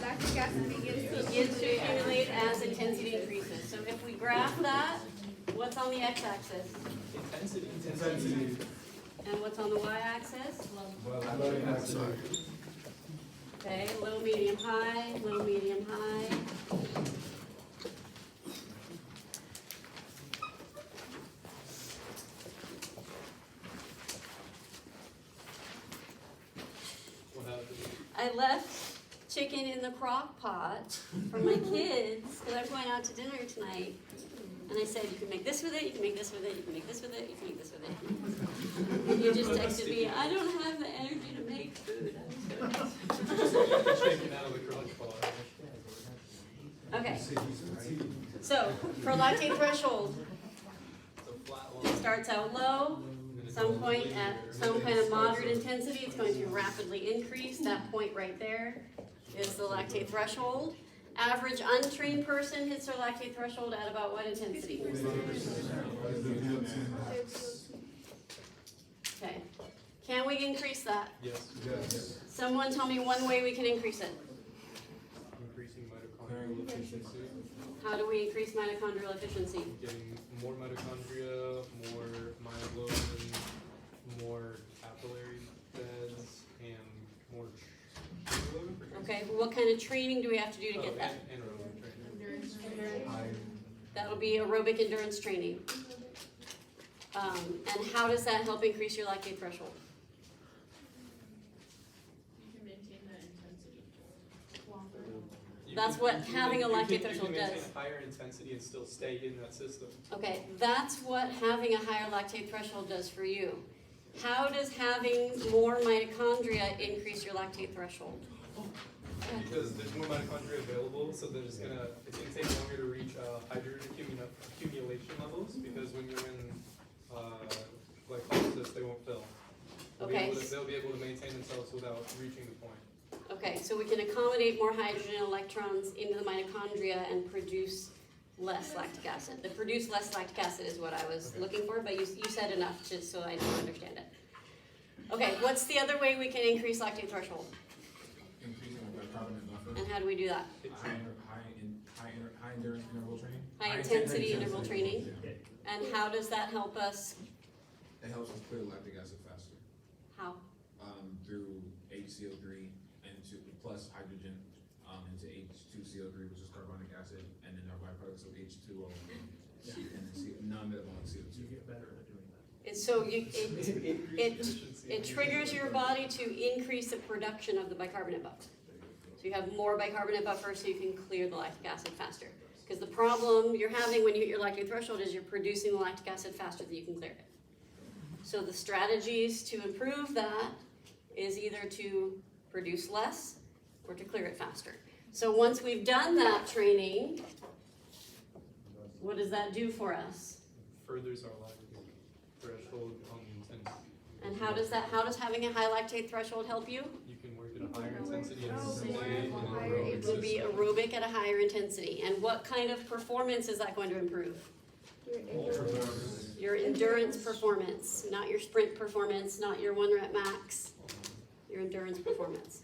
Lactic acid begins to accumulate as intensity increases. So if we graph that, what's on the x-axis? Intensity. And what's on the y-axis? Well, Okay, low, medium, high, low, medium, high. I left chicken in the crock pot for my kids because I'm going out to dinner tonight. And I said, you can make this with it, you can make this with it, you can make this with it, you can make this with it. And you just texted me, I don't have the energy to make food. Chicken out of the crock pot. Okay. So, for lactate threshold, it starts out low. Some point at some kind of moderate intensity, it's going to rapidly increase. That point right there is the lactate threshold. Average untrained person hits their lactate threshold at about what intensity? Okay. Can we increase that? Yes. Someone tell me one way we can increase it. Increasing mitochondrial efficiency. How do we increase mitochondrial efficiency? Getting more mitochondria, more myoglobin, more capillary beds, and more hemoglobin. Okay, well, what kind of training do we have to do to get that? And anaerobic training. That'll be aerobic endurance training. And how does that help increase your lactate threshold? You can maintain that intensity longer. That's what having a lactate threshold You can maintain does. a higher intensity and still stay in that system. Okay, that's what having a higher lactate threshold does for you. How does having more mitochondria increase your lactate threshold? Because there's more mitochondria available, so it's gonna take longer to reach hydrogen accumulation levels, because when you're in glycolysis, they won't fill. Okay. They'll be able to maintain themselves without reaching the point. Okay, so we can accommodate more hydrogen and electrons into the mitochondria and produce less lactic acid. The produce less lactic acid is what I was looking for, but you said enough just so I don't understand it. Okay, what's the other way we can increase lactate threshold? Increasing the bicarbonate buffer. And how do we do that? High endurance interval training. High intensity interval training. And how does that help us? It helps us clear lactic acid faster. How? Through HCO3 and plus hydrogen into H2CO3, which is carbonic acid, and then our byproducts of H2O and then non-metabolic CO2. You get better at doing that. So it triggers your body to increase the production of the bicarbonate buffer. So you have more bicarbonate buffer so you can clear the lactic acid faster. Because the problem you're having when you hit your lactate threshold is you're producing the lactic acid faster than you can clear it. So the strategies to improve that is either to produce less or to clear it faster. So once we've done that training, what does that do for us? Furthers our lactate threshold on intensity. And how does having a high lactate threshold help you? You can work at a higher intensity and stay in an aerobic It would be system. aerobic at a higher intensity. And what kind of performance is that going to improve? Your endurance performance, not your sprint performance, not your 1 rep max, your endurance performance.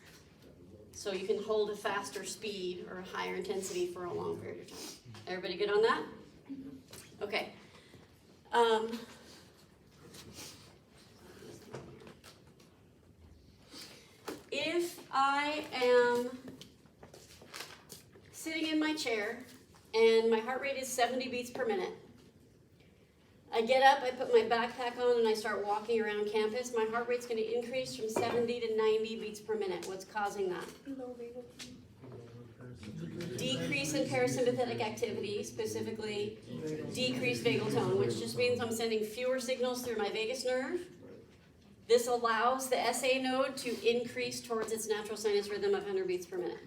So you can hold a faster speed or a higher intensity for a long period of time. Everybody good on that? Okay. If I am sitting in my chair and my heart rate is 70 beats per minute, I get up, I put my backpack on, and I start walking around campus, my heart rate's going to increase from 70 to 90 beats per minute. What's causing that? Decrease in parasympathetic activity, specifically decreased vagal tone, which just means I'm sending fewer signals through my vagus nerve. This allows the SA node to increase towards its natural sinus rhythm of 100 beats per minute.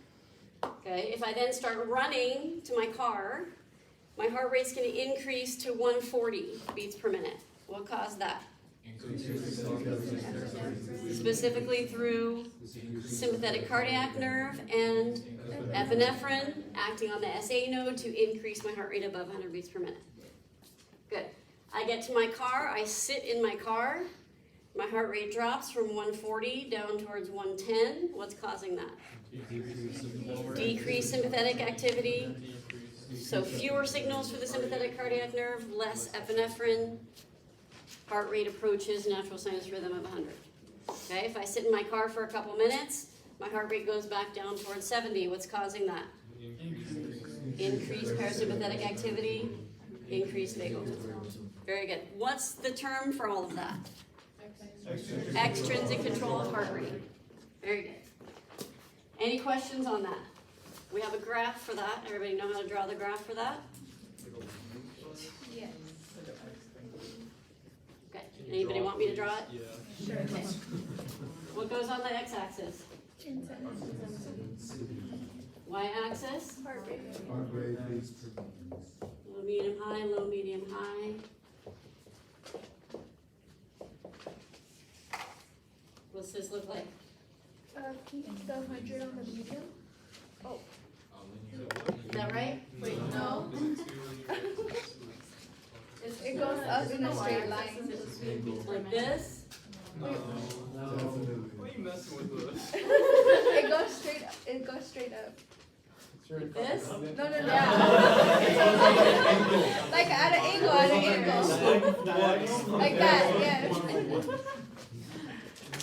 Okay, if I then start running to my car, my heart rate's going to increase to 140 beats per minute. What caused that? Specifically through sympathetic cardiac nerve and epinephrine acting on the SA node to increase my heart rate above 100 beats per minute. Good. I get to my car, I sit in my car, My heart rate drops from 140 down towards 110. What's causing that? Decreased sympathetic activity. So fewer signals for the sympathetic cardiac nerve, less epinephrine. Heart rate approaches natural sinus rhythm of 100. Okay, if I sit in my car for a couple minutes, my heart rate goes back down towards 70. What's causing that? Increased parasympathetic activity, increased vagal tone. Very good. What's the term for all of that? Extrinsic control of heart rate. Very good. Any questions on that? We have a graph for that. Everybody know how to draw the graph for that? Yes. Okay. Anybody want me to draw it? Yeah. Sure. Okay. What goes on the x-axis? Y-axis? Heart rate. Low, medium, high, low, medium, high. What's this look like? Keep the 100 on the medium. Is that right? Wait, no. It goes up in a straight line. Like this? What are you messing with us? It goes straight. It goes straight up. Like this? No. Yeah. Like at an angle. Like that. Yeah.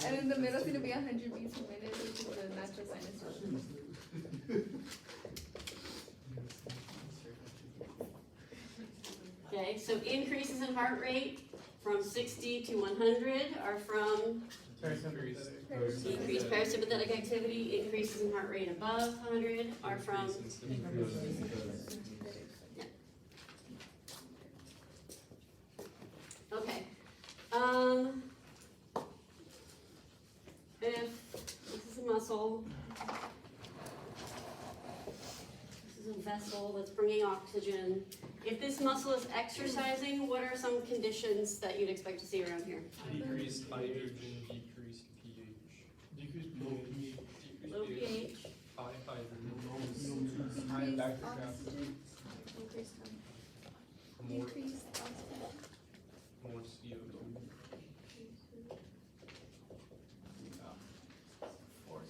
And in the middle, it's gonna be 100 beats per minute, which is the natural sinus rhythm. Okay, so increases in heart rate from 60 to 100 are from decreased parasympathetic activity. Increases in heart rate above 100 are from okay. If this is a muscle, this is a vessel that's bringing oxygen. If this muscle is exercising, what are some conditions that you'd expect to see around here? Decreased hydrogen, decreased pH. Low pH, High hydrogen. High Increased lactic oxygen. acid. More, Decreased oxygen. more CO2.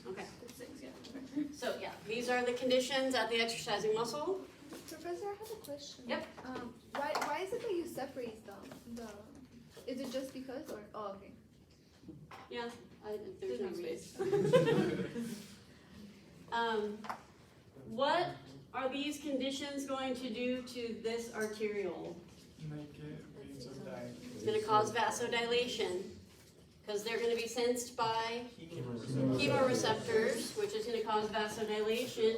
okay. So yeah, these are the conditions at the exercising muscle. Professor, I have a question. Yep. Why is it that you separate them? Is it just because or okay? Yeah, there's no space. What are these conditions going to do to this arteriole? It's going to cause vasodilation because they're going to be sensed by chemoreceptors, which is going to cause vasodilation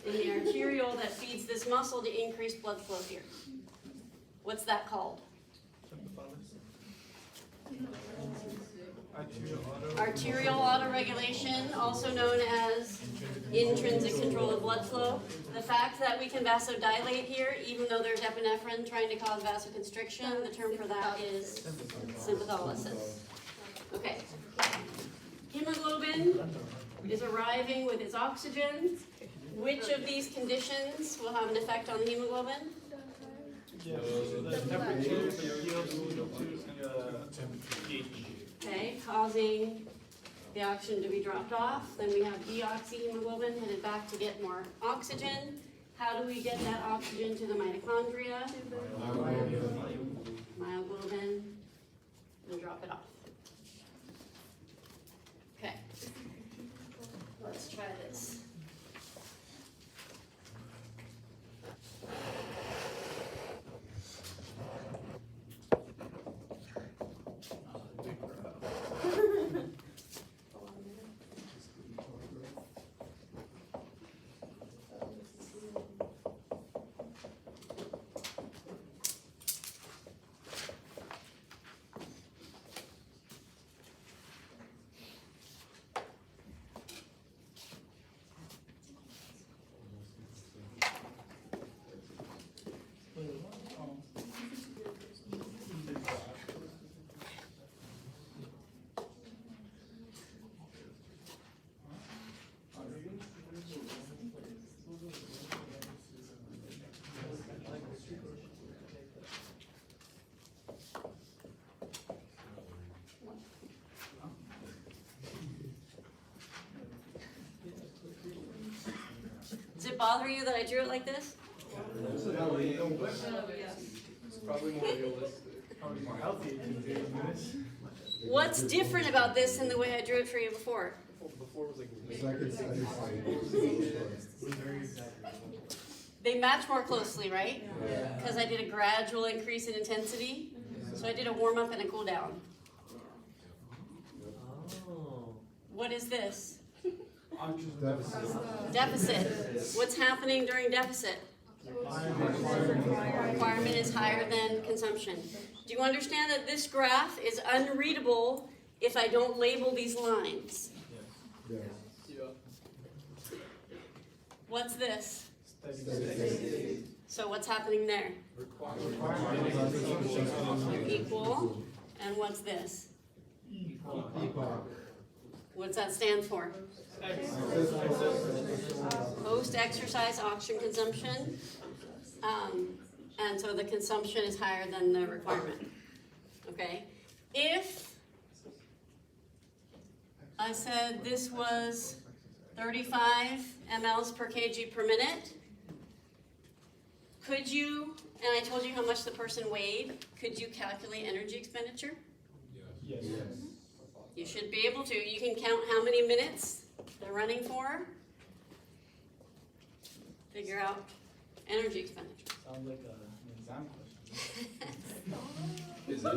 in the arteriole that feeds this muscle to increase blood flow here. What's that called? Arterial autoregulation, also known as intrinsic control of blood flow. The fact that we can vasodilate here, even though there's epinephrine trying to cause vasoconstriction, the term for that is sympatholysis. Okay. Hemoglobin is arriving with its oxygen. Which of these conditions will have an effect on the hemoglobin? The temperature, pH. Okay, causing the oxygen to be dropped off. Then we have deoxyhemoglobin headed back to get more oxygen. How do we get that oxygen to the mitochondria? Myoglobin, and drop it off. Okay, let's try this. bother you that I drew it like this? It's probably more realistic. Probably more healthy in 30 minutes. What's different about this than the way I drew it for you before? Before was like. They match more closely, right? Because I did a gradual increase in intensity. So I did a warm up and a cool down. What is this? Deficit. What's happening during deficit? Requirement is higher than consumption. Do you understand that this graph is unreadable if I don't label these lines? Yeah. What's this? Steady. So what's happening there? Equal. And what's this? What's that stand for? Post-exercise oxygen consumption. And so the consumption is higher than the requirement. Okay? If I said this was 35 mLs per kg per minute, could you, and I told you how much the person weighed, could you calculate energy expenditure? Yes. You should be able to. You can count how many minutes they're running for. Figure out energy expenditure. Sounds like an exam question. Is it?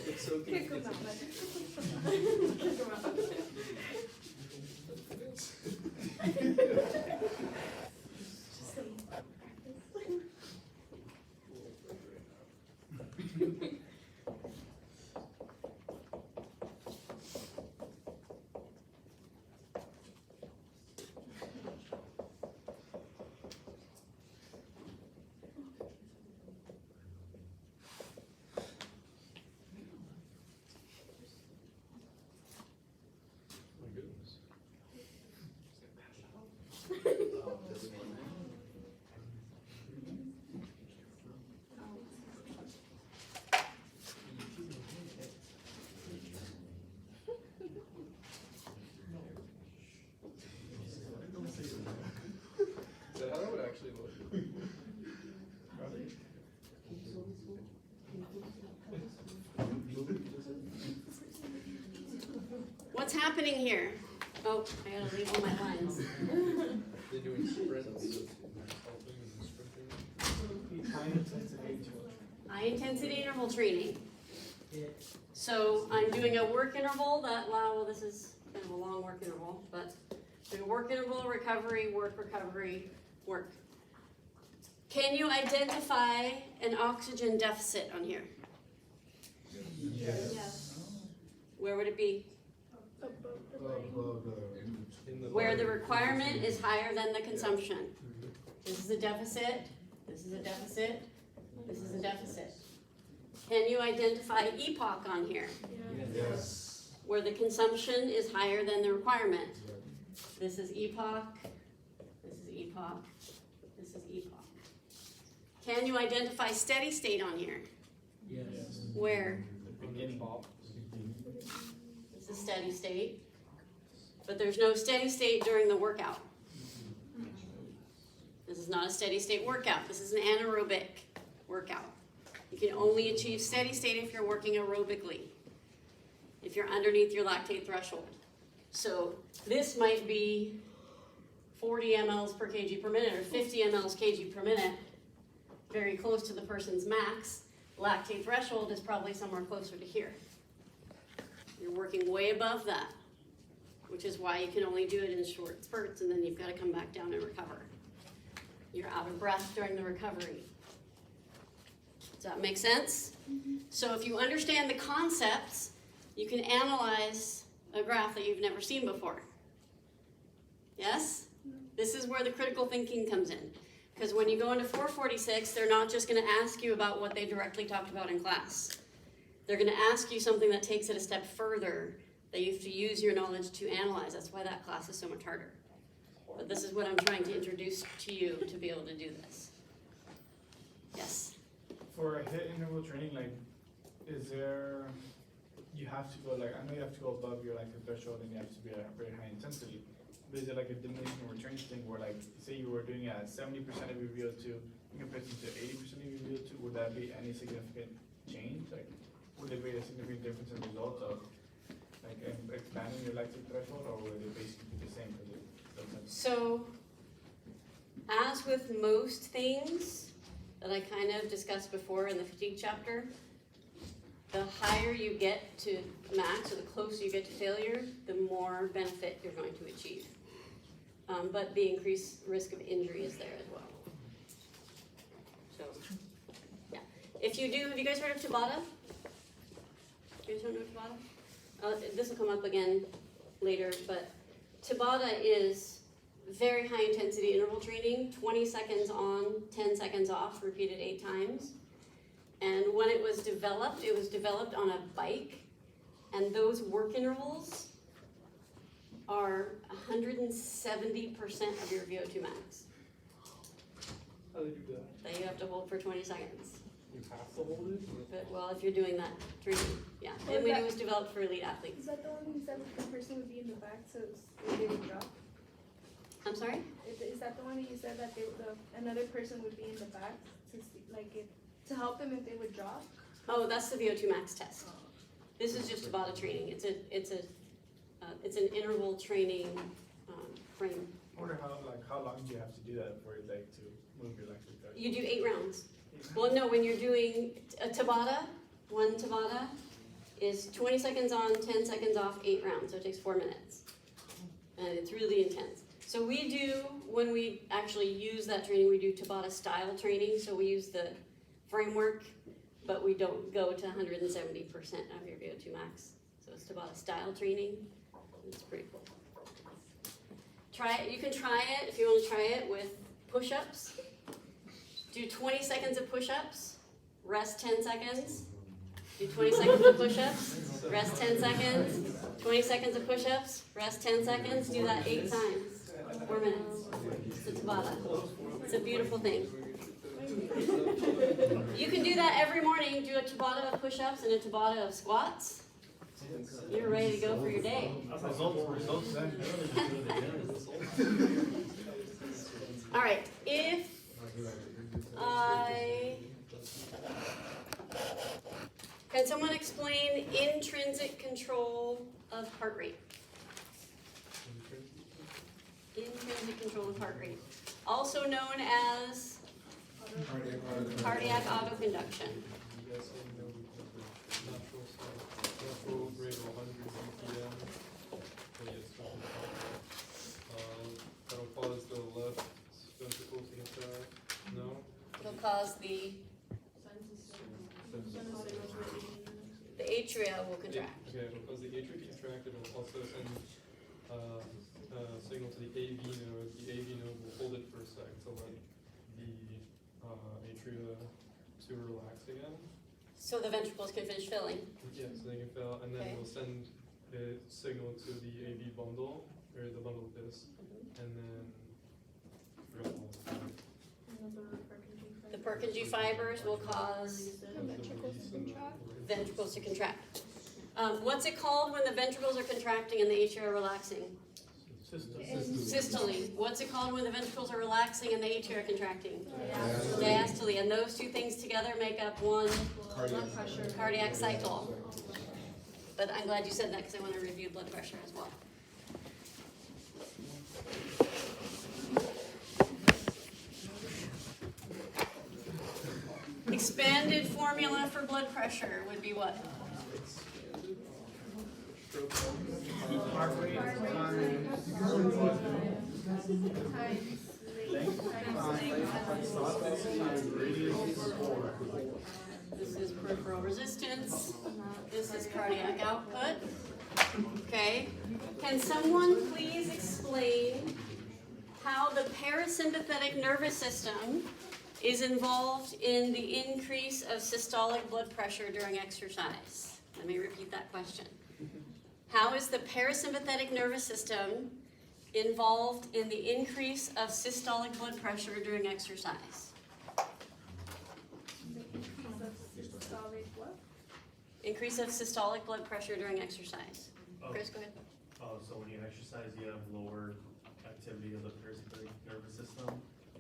It's so confusing. Is that how that would actually look? What's happening here? Oh, I gotta leave all my lines. They're doing sprints. High intensity interval training. So I'm doing a work interval that, well, this is kind of a long work interval, but doing work interval, recovery, work, work. Can you identify an oxygen deficit on here? Yes. Where would it be? In the Where the requirement is higher than the consumption. This is a deficit, this is a deficit, this is a deficit. Can you identify epoch on here? Yes. Where the consumption is higher than the requirement. This is epoch, this is epoch, this is epoch. Can you identify steady state on here? Yes. Where? Beginning. This is steady state. But there's no steady state during the workout. This is not a steady state workout. This is an anaerobic workout. You can only achieve steady state if you're working aerobically, if you're underneath your lactate threshold. So this might be 40 mLs per kg per minute or 50 mLs kg per minute, very close to the person's max. Lactate threshold is probably somewhere closer to here. You're working way above that, which is why you can only do it in short spurts, and then you've got to come back down and recover. You're out of breath during the recovery. Does that make sense? So if you understand the concepts, you can analyze a graph that you've never seen before. Yes? This is where the critical thinking comes in. Because when you go into 446, they're not just going to ask you about what they directly talked about in class. They're going to ask you something that takes it a step further, that you have to use your knowledge to analyze. That's why that class is so much harder. But this is what I'm trying to introduce to you to be able to do this. Yes? For a hit interval training, like, is there, you have to go, like, I know you have to go above your lactate threshold and you have to be at a very high intensity. But is it like a diminishing returns thing where like, say you were doing 70% of your VO2 in comparison to 80% of your VO2, would that be any significant change? Like, would there be a significant difference in results of like expanding your lactate threshold, or would it basically be the same? So, as with most things that I kind of discussed before in the fatigue chapter, the higher you get to max, or the closer you get to failure, the more benefit you're going to achieve. But the increased risk of injury is there as well. So, yeah. If you do, have you guys heard of Tabata? You guys don't know Tabata? This will come up again later, but Tabata is very high intensity interval training, 20 seconds on, 10 seconds off, repeated 8 times. And when it was developed on a bike, and those work intervals are 170% of your VO2 max How do you do that? that you have to hold for 20 seconds. You have to hold it? But, well, if you're doing that training, yeah. Well, And it that- was developed for elite athletes. Is that the one you said that the person would be in the back so it didn't drop? I'm sorry? Is that the one that you said that another person would be in the back to help them if they would drop? Oh, that's the VO2 max test. This is just Tabata training. It's an interval training frame. I wonder how long do you have to do that for it to move your lactate threshold? You do 8 rounds. Well, no, when you're doing a Tabata, one Tabata is 20 seconds on, 10 seconds off, 8 rounds. So it takes 4 minutes. And it's really intense. So we do, when we actually use that training, we do Tabata style training. So we use the framework, but we don't go to 170% of your VO2 max. So it's Tabata style training. It's pretty cool. Try it. You can try it if you want to try it with push-ups. Do 20 seconds of push-ups, rest 10 seconds. Do 20 seconds of push-ups, rest 10 seconds. 20 seconds of push-ups, rest 10 seconds. Do that 8 times, 4 minutes. It's a Tabata. It's a beautiful thing. You can do that every morning. Do a Tabata of push-ups and a Tabata of squats. You're ready to go for your day. Results then. All right, if can someone explain intrinsic control of heart rate? Intrinsic control of heart rate, also known as cardiac autoconduction. You guys say no, natural stuff, natural rate of 100 BPM. So yes, that'll cause the left ventricle to contract. No? It'll cause the atria will contract. Okay, it'll cause the atria to contract. It'll also send signal to the AV node. The AV node will hold it for a sec to let the atria to relax again. So the ventricles can finish filling. Yeah, so they can fill, and then Okay. we'll send a signal to the AV bundle, or the bundle disc, and then I forgot the whole thing. The Purkinje fibers will cause The ventricles to contract. ventricles to contract. What's it called when the ventricles are contracting and the atria are relaxing? Systole. What's it called when the ventricles are relaxing and the atria are contracting? Diastole. And those two things together make up one cardiac cycle. But I'm glad you said that because I want to review blood pressure as well. Expanded formula for blood pressure would be what? Heart rate This is peripheral resistance. This is cardiac output. Okay. Can someone please explain how the parasympathetic nervous system is involved in the increase of systolic blood pressure during exercise? Let me repeat that question. How is the parasympathetic nervous system involved in the increase of systolic blood pressure during exercise? Increase of systolic blood pressure during exercise. Chris, go ahead. So when you exercise, you have lower activity of the parasympathetic nervous system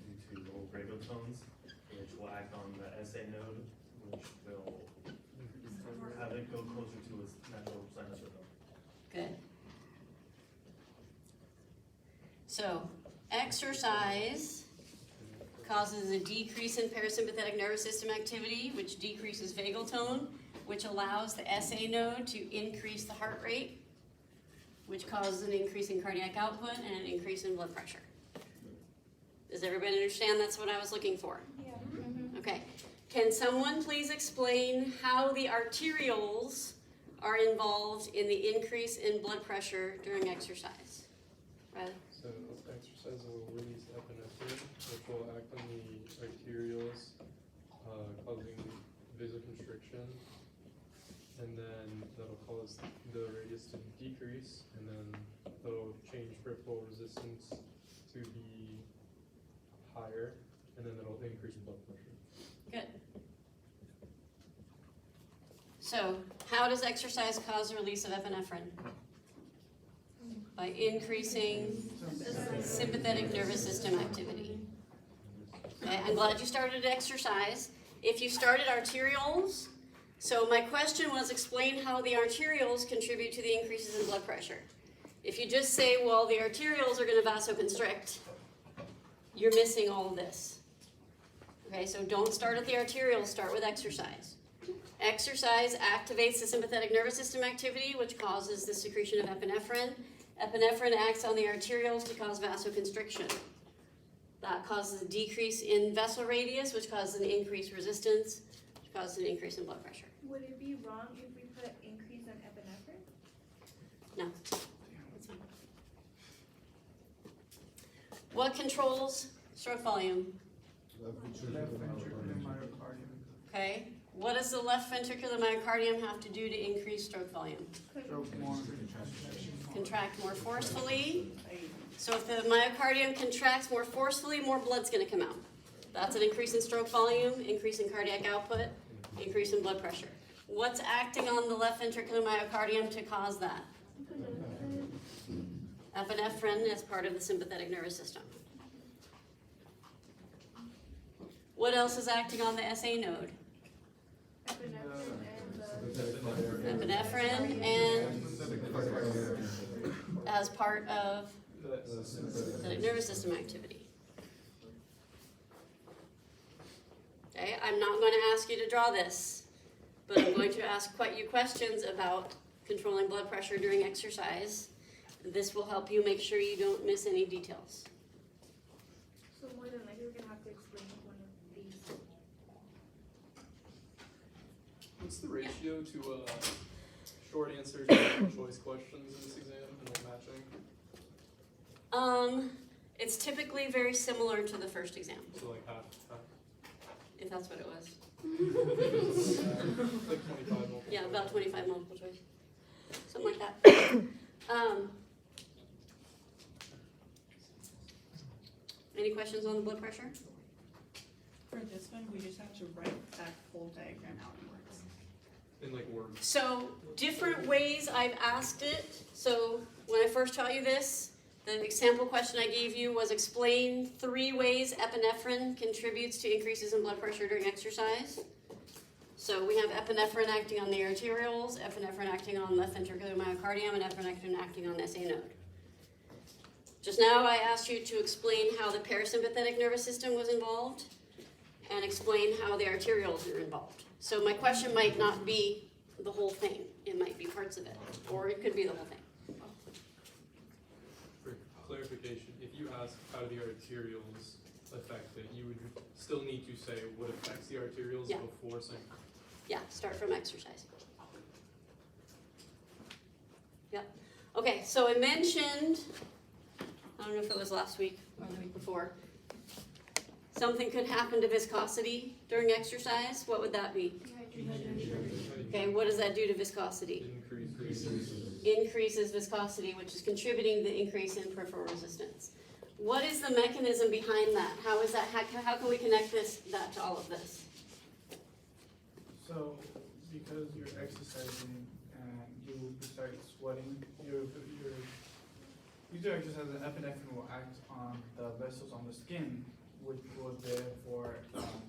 due to low vagotones, which will act on the SA node, which will have it go closer to its natural sinus rhythm. Good. So, exercise causes a decrease in parasympathetic nervous system activity, which decreases vagal tone, which allows the SA node to increase the heart rate, which causes an increase in cardiac output and an increase in blood pressure. Does everybody understand that's what I was looking for? Yeah. Okay. Can someone please explain how the arterioles are involved in the increase in blood pressure during exercise? Riley? So exercise will release epinephrine, which will act on the arterioles, causing vasoconstriction, and then that'll cause the radius to decrease, and then that'll change peripheral resistance to be higher, and then that'll increase blood pressure. Good. So, how does exercise cause the release of epinephrine? By increasing sympathetic nervous system activity. Okay, I'm glad you started exercise. If you started arterioles, so my question was explain how the arterioles contribute to the increases in blood pressure. If you just say, well, the arterioles are going to vasoconstrict, you're missing all of this. Okay, so don't start at the arterioles, start with exercise. Exercise activates the sympathetic nervous system activity, which causes the secretion of epinephrine. Epinephrine acts on the arterioles to cause vasoconstriction. That causes a decrease in vessel radius, which causes an increased resistance, which causes an increase in blood pressure. Would it be wrong if we put increase in epinephrine? No. That's fine. What controls stroke volume? Left ventricular myocardium. Okay. What does the left ventricular myocardium have to do to increase stroke volume? Stroke more. Contract more forcefully. So if the myocardium contracts more forcefully, more blood's going to come out. That's an increase in stroke volume, increase in cardiac output, increase in blood pressure. What's acting on the left ventricular myocardium to cause that? Epinephrine as part of the sympathetic nervous system. What else is acting on the SA node? Epinephrine and as part of the nervous system activity. Okay, I'm not going to ask you to draw this, but I'm going to ask you questions about controlling blood pressure during exercise. This will help you make sure you don't miss any details. So more than likely we're gonna have to explain one of these. What's the ratio to short answers to multiple choice questions in this exam and like matching? It's typically very similar to the first exam, So like half. if that's what it was. Like 25 multiple. Yeah, about 25 multiple choice. Something like that. Any questions on the blood pressure? For this one, we just have to write that whole diagram out in words. In like words. So, different ways I've asked it. So, when I first taught you this, the example question I gave you was explain 3 ways epinephrine contributes to increases in blood pressure during exercise. So we have epinephrine acting on the arterioles, epinephrine acting on left ventricular myocardium, and epinephrine acting on the SA node. Just now I asked you to explain how the parasympathetic nervous system was involved and explain how the arterioles are involved. So my question might not be the whole thing. It might be parts of it, or it could be the whole thing. For clarification, if you ask how do the arterioles affect it, you would still need to say what affects the arterioles Yeah. before saying. Yeah, start from exercise. Yep. Okay, so I mentioned, I don't know if it was last week or the week before, something could happen to viscosity during exercise. What would that be? Okay, what does that do to viscosity? Increases viscosity, which is contributing to the increase in peripheral resistance. What is the mechanism behind that? How is that? How can we connect that to all of this? So, because you're exercising and you start sweating, these H2 acts as an epinephrine will act on the vessels on the skin, which will therefore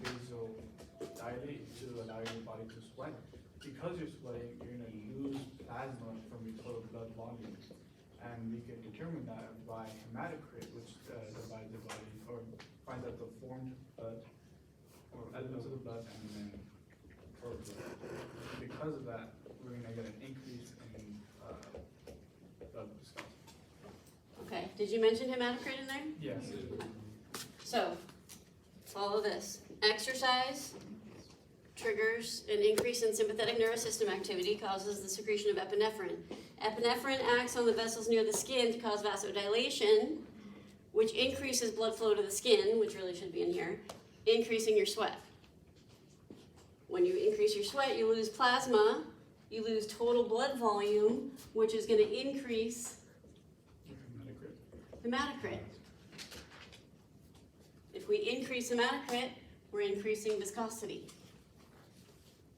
vasodilate to allow your body to sweat. Because you're sweating, you're gonna lose plasma from your total blood volume. And we can determine that by hematocrit, which divides the body, or finds out the formed blood, or elements of the blood, and then, or because of that, we're gonna get an increase in blood viscosity. Okay, did you mention hematocrit in there? Yes. So, follow this. Exercise triggers an increase in sympathetic nervous system activity, causes the secretion of epinephrine. Epinephrine acts on the vessels near the skin to cause vasodilation, which increases blood flow to the skin, which really should be in here, increasing your sweat. When you increase your sweat, you lose plasma, you lose total blood volume, which is going to increase hematocrit. If we increase hematocrit, we're increasing viscosity,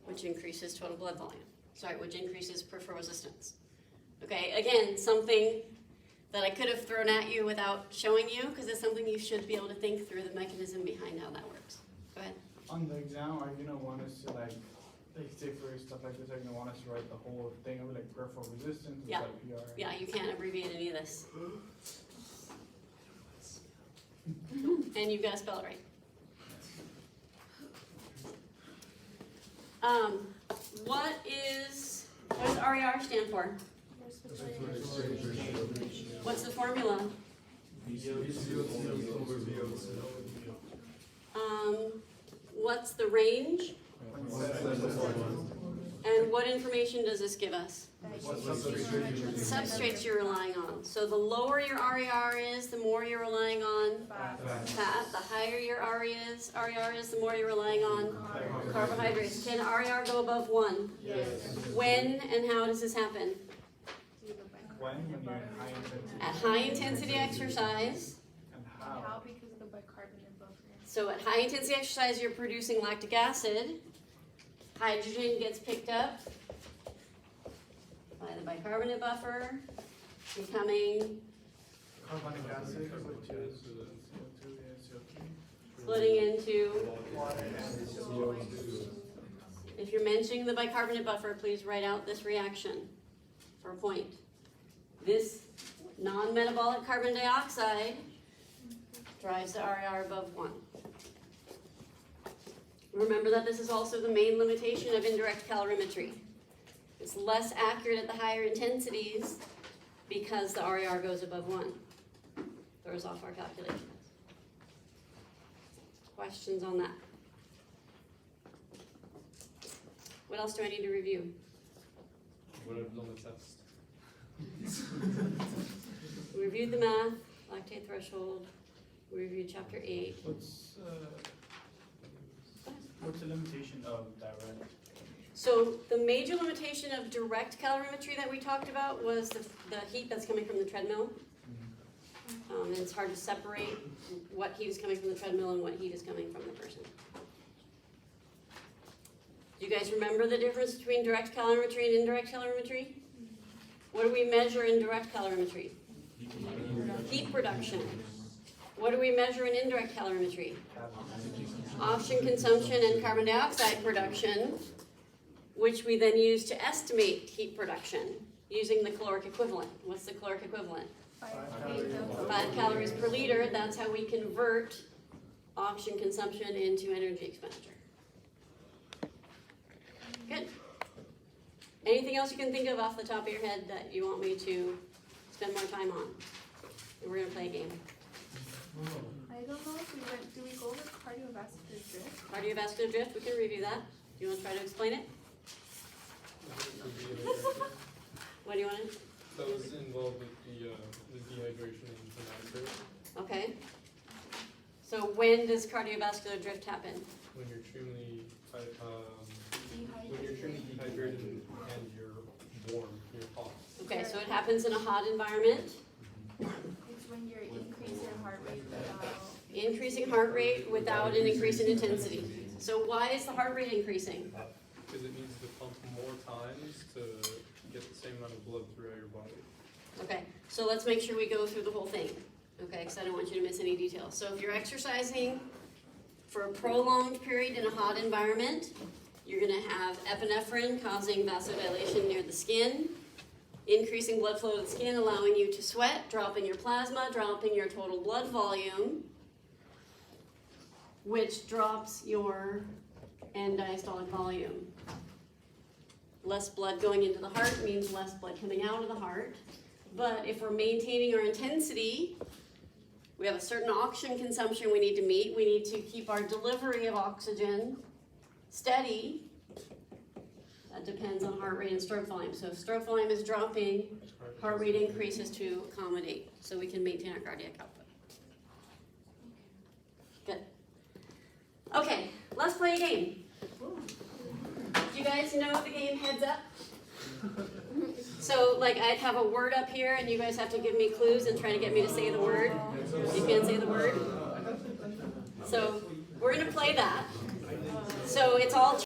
which increases total blood volume. Sorry, which increases peripheral resistance. Okay, again, something that I could have thrown at you without showing you, because it's something you should be able to think through the mechanism behind how that works. Go ahead. On the exam, are you gonna want us to like say for stuff like this, are you gonna want us to write the whole thing of like peripheral resistance? Yeah. Like PR? Yeah, you can't abbreviate any of this. And you've got to spell it right. What does RER stand for? What's the formula? What's the range? And what information does this give us? Substrates you're relying on. So the lower your RER is, the more you're relying on fat. The higher your RER is, the more you're relying on carbohydrates. Can RER go above 1? Yes. When and how does this happen? When you're in high intensity. At high intensity exercise. And How? how? Because of the bicarbonate buffer. So at high intensity exercise, you're producing lactic acid. Hydrogen gets picked up by the bicarbonate buffer, becoming, Carbonic acid, which is CO2 and CO3. splitting into, Water and CO2. if you're mentioning the bicarbonate buffer, please write out this reaction for a point. This non-metabolic carbon dioxide drives the RER above 1. Remember that this is also the main limitation of indirect calorimetry. It's less accurate at the higher intensities because the RER goes above 1. Throws off our calculations. Questions on that? What else do I need to review? What I've done the test. We reviewed the math, lactate threshold. We reviewed chapter 8. What's the limitation of direct? So the major limitation of direct calorimetry that we talked about was the heat that's coming from the treadmill. And it's hard to separate what heat is coming from the treadmill and what heat is coming from the person. Do you guys remember the difference between direct calorimetry and indirect calorimetry? What do we measure in direct calorimetry? Heat production. What do we measure in indirect calorimetry? Oxygen consumption and carbon dioxide production, which we then use to estimate heat production using the caloric equivalent. What's the caloric equivalent? 5 calories per liter. That's how we convert oxygen consumption into energy expenditure. Good. Anything else you can think of off the top of your head that you want me to spend more time on? We're going to play a game. I don't know if we went, do we go over cardiovascular drift? Cardiovascular drift, we can review that. Do you want to try to explain it? What do you want to? That was involved with the dehydration and hematocrit. Okay. So when does cardiovascular drift happen? When you're extremely dehydrated and you're warm, you're hot. Okay, so it happens in a hot environment. It's when you're increasing heart rate without. Increasing heart rate without an increase in intensity. So why is the heart rate increasing? Because it needs to pump more times to get the same amount of blood throughout your body. Okay, So let's make sure we go through the whole thing, okay, because I don't want you to miss any details. So if you're exercising for a prolonged period in a hot environment, you're gonna have epinephrine causing vasodilation near the skin, increasing blood flow to the skin, allowing you to sweat, dropping your plasma, dropping your total blood volume, which drops your end diastolic volume. Less blood going into the heart means less blood coming out of the heart. But if we're maintaining our intensity, we have a certain oxygen consumption we need to meet. We need to keep our delivery of oxygen steady. That depends on heart rate and stroke volume. So if stroke volume is dropping, heart rate increases to accommodate, so we can maintain our cardiac output. Good. Okay, let's play a game. Do you guys know the game Heads Up? So, like, I'd have a word up here, and you guys have to give me clues and try to get me to say the word. You can't say the word. So, we're gonna play that. So, it's all